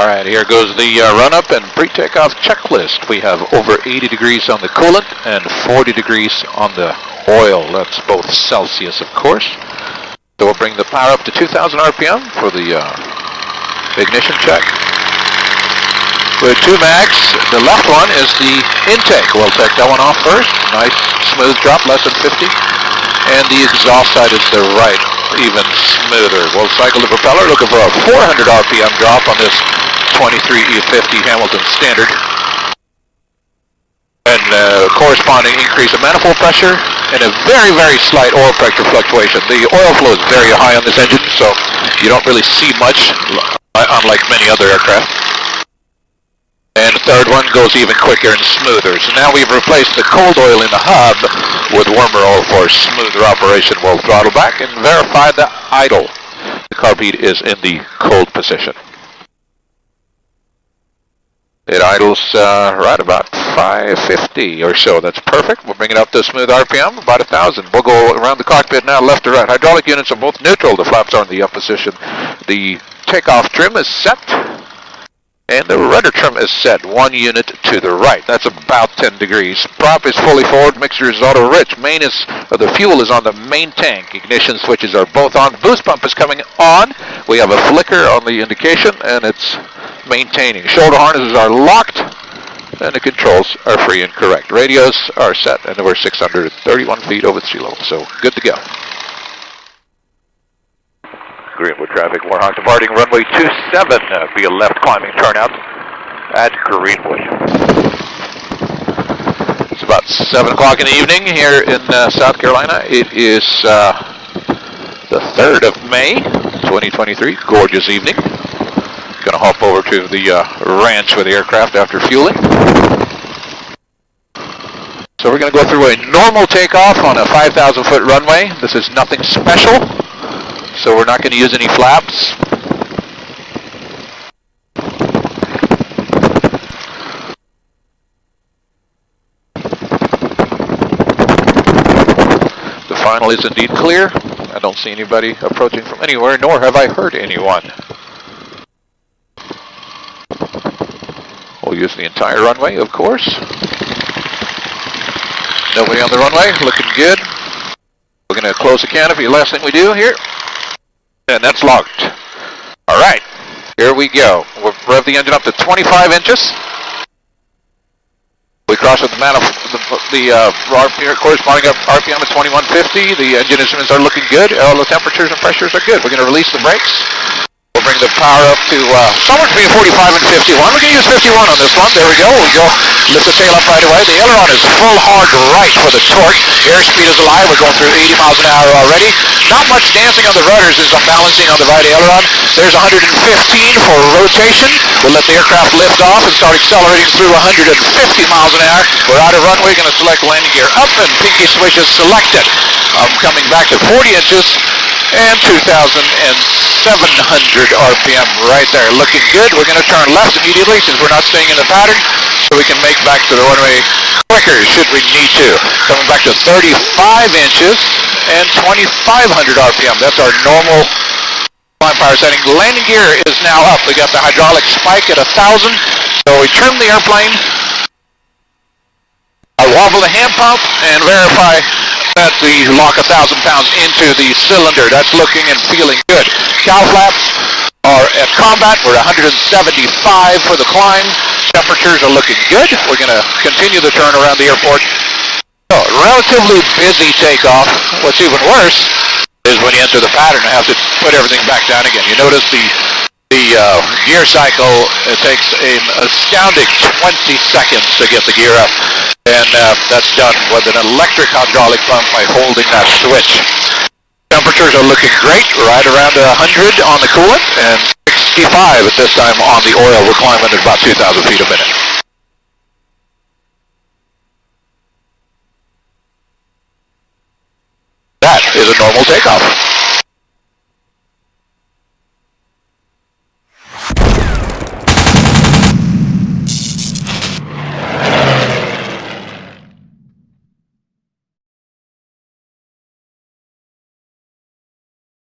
All right, here goes the run-up and pre-takeoff checklist. We have over 80 degrees on the coolant and 40 degrees on the oil. That's both Celsius, of course. So we'll bring the power up to 2,000 RPM for the ignition check. With two mags, the left one is the intake. We'll take that one off first. Nice smooth drop, less than 50. And the exhaust side is the right, even smoother. We'll cycle the propeller, looking for a 400 RPM drop on this 23E50 Hamilton Standard. And corresponding increase of manifold pressure and a very, very slight oil pressure fluctuation. The oil flow is very high on this engine, so you don't really see much, unlike many other aircraft. And the third one goes even quicker and smoother. So now we've replaced the cold oil in the hub with warmer oil for smoother operation. We'll throttle back and verify the idle. The carb heat is in the cold position. It idles right about 550 or so. That's perfect. We'll bring it up to smooth RPM, about 1,000. We'll go around the cockpit now, left to right. Hydraulic units are both neutral. The flaps are in the up position. The takeoff trim is set. And the rudder trim is set 1 unit to the right. That's about 10 degrees. Prop is fully forward. Mixture is auto rich. The fuel is on the main tank. Ignition switches are both on. Boost pump is coming on. We have a flicker on the indication, and it's maintaining. Shoulder harnesses are locked, and the controls are free and correct. Radios are set, and we're 631 feet over sea level, so good to go. Greenwood traffic, Warhawk departing runway 27 via left climbing turnout at Greenwood. It's about 7 o'clock in the evening here in South Carolina. It is the 3rd of May, 2023. Gorgeous evening. Going to hop over to the ranch with the aircraft after fueling. So we're going to go through a normal takeoff on a 5,000 foot runway. This is nothing special. So we're not going to use any flaps. The final is indeed clear. I don't see anybody approaching from anywhere, nor have I heard anyone. We'll use the entire runway, of course. Nobody on the runway, looking good. We're going to close the canopy, last thing we do here. And that's locked. All right, here we go. We'll rev the engine up to 25 inches. We cross with the corresponding RPM at 2150. The engine instruments are looking good. All the temperatures and pressures are good. We're going to release the brakes. We'll bring the power up to somewhere between 45 and 51. We're going to use 51 on this one. There we go. We'll go lift the tail up right away. The aileron is full hard right for the torque. Airspeed is alive. We're going through 80 miles an hour already. Not much dancing on the rudders as I'm balancing on the right aileron. There's 115 for rotation. We'll let the aircraft lift off and start accelerating through 150 miles an hour. We're out of runway. Going to select landing gear up and pinky switch is selected. I'm coming back to 40 inches. And 2,700 RPM right there. Looking good. We're going to turn left immediately since we're not staying in the pattern, so we can make back to the runway quicker should we need to. Coming back to 35 inches and 2,500 RPM. That's our normal climb power setting. Landing gear is now up. We got the hydraulic spike at 1,000. So we trim the airplane. I wobble the hand pump and verify that we lock 1,000 pounds into the cylinder. That's looking and feeling good. Cow flaps are at combat. We're 175 for the climb. Temperatures are looking good. We're going to continue the turn around the airport. So, relatively busy takeoff. What's even worse is when you enter the pattern, I have to put everything back down again. You notice the gear cycle, it takes an astounding 20 seconds to get the gear up. And that's done with an electric hydraulic pump by holding that switch. Temperatures are looking great, right around 100 on the coolant and 65 at this time on the oil. We're climbing at about 2,000 feet a minute. That is a normal takeoff.